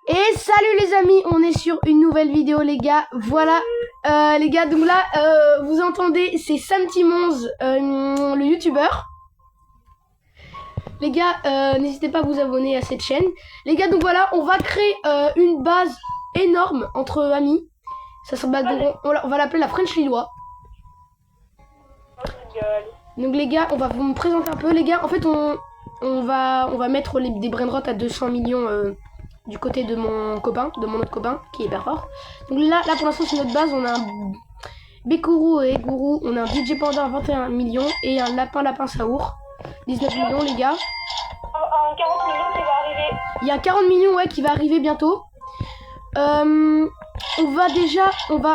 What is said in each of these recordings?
Et salut les amis, on est sur une nouvelle vidéo les gars. Voilà les gars, donc là vous entendez, c'est Sam Timonz, le youtubeur. Les gars, n'hésitez pas à vous abonner à cette chaîne. Les gars, donc voilà, on va créer une base énorme entre amis. Ça sera, donc, on va l'appeler la French Lillois. Donc les gars, on va vous présenter un peu. Les gars, en fait on va mettre des brainrot à 200 millions du côté de mon autre copain qui est hyper fort. Donc là pour l'instant c'est notre base. On a un Bekuru et Gourou, on a un DJ Panda à 21 millions et un Lapin Saour 19 millions les gars. Un 40 millions qui va arriver. Il y a 40 millions ouais qui va arriver bientôt. On va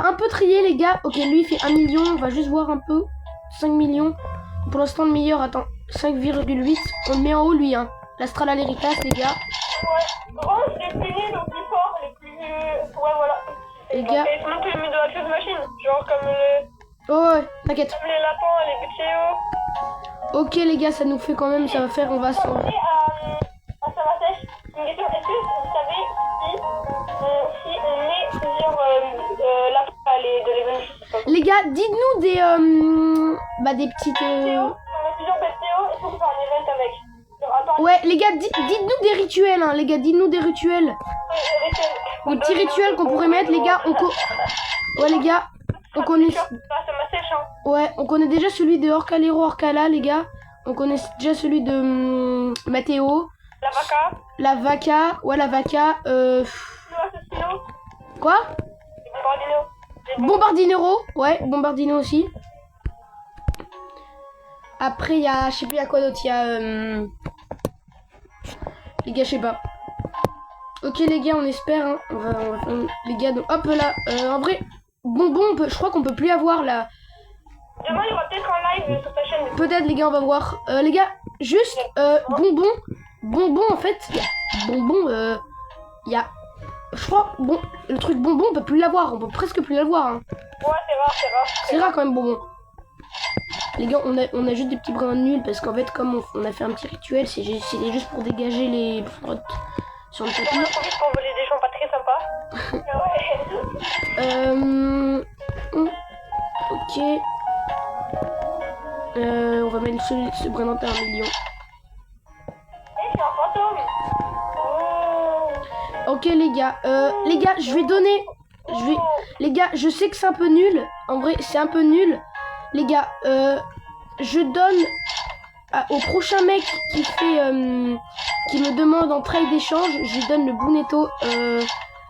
un peu trier les gars. Ok, lui il fait 1 million, on va juste voir un peu. 5 millions. Pour l'instant le meilleur, attends, 5,8. On le met en haut lui hein. L'Astral Aleritas les gars. Ouais, oh, les plus nuls, les plus forts, les plus... Ouais voilà. Les gars. Et sinon tu les mets de la chose machine. Genre comme Oh ouais, t'inquiète. comme les lapins, les butéos. Ok les gars, ça nous fait quand même, ça va faire, on va se... À Saint-Matèche, une question, est-ce que vous savez si on met plusieurs lapins de l'événement? Les gars, dites-nous des petites... On met plusieurs BTO et faut faire un event avec. Genre, attends, Ouais les gars, dites-nous des rituels hein, les gars, dites-nous des rituels. Des petits rituels qu'on pourrait mettre les gars, ouais les gars, on connaît... Ouais, on connaît déjà celui de Orcalero Orcala les gars. On connaît déjà celui de Matteo. La vaca. La vaca, ouais la vaca. Quoi? Bombardinero, ouais, Bombardino aussi. Après il y a, je sais plus il y a quoi d'autre, il y a les gars, je sais pas. Ok les gars, on espère hein. On va les gars, donc hop là, en vrai bonbon, je crois qu'on peut plus avoir là. Demain il y aura peut-être un live sur ta chaîne. Peut-être les gars, on va voir. Les gars, juste bonbon en fait, bonbon il y a, je crois, bon, le truc bonbon on peut plus l'avoir, on peut presque plus l'avoir hein. Ouais c'est rare. C'est rare quand même bonbon. Les gars, on a juste des petits brins nuls parce qu'en fait comme on a fait un petit rituel, c'est juste pour dégager les frottes sur le tapis. On a profité pour voler des gens pas très sympas. Ouais. Ok. On va mettre ce brin à 1 million. Eh, c'est un fantôme. Oh. Ok les gars, je vais donner, les gars, je sais que c'est un peu nul, en vrai c'est un peu nul, les gars, je donne au prochain mec qui me demande en trade d'échange, je lui donne le Bunetto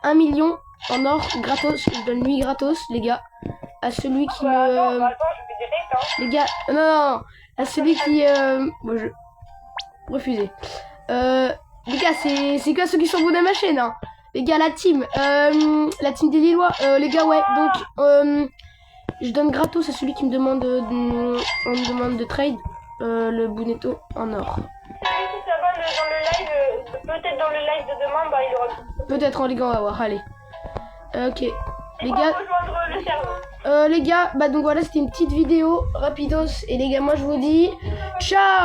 1 million en or gratos, je donne lui gratos les gars, à celui qui Attends, je vais direct hein. les gars, non, à celui qui bon, je refusé. Les gars, c'est quoi ceux qui sont bons à ma chaîne hein. Les gars, la team des Lillois, les gars, ouais, donc je donne gratos à celui qui me demande de trade le Bunetto en or. Si ça va dans le live, peut-être dans le live de demain, bah il aura. Peut-être, les gars, on va voir, allez. Ok, les gars. Rejoindre le serveur. Les gars, bah donc voilà, c'était une petite vidéo rapidos et les gars, moi je vous dis ciao.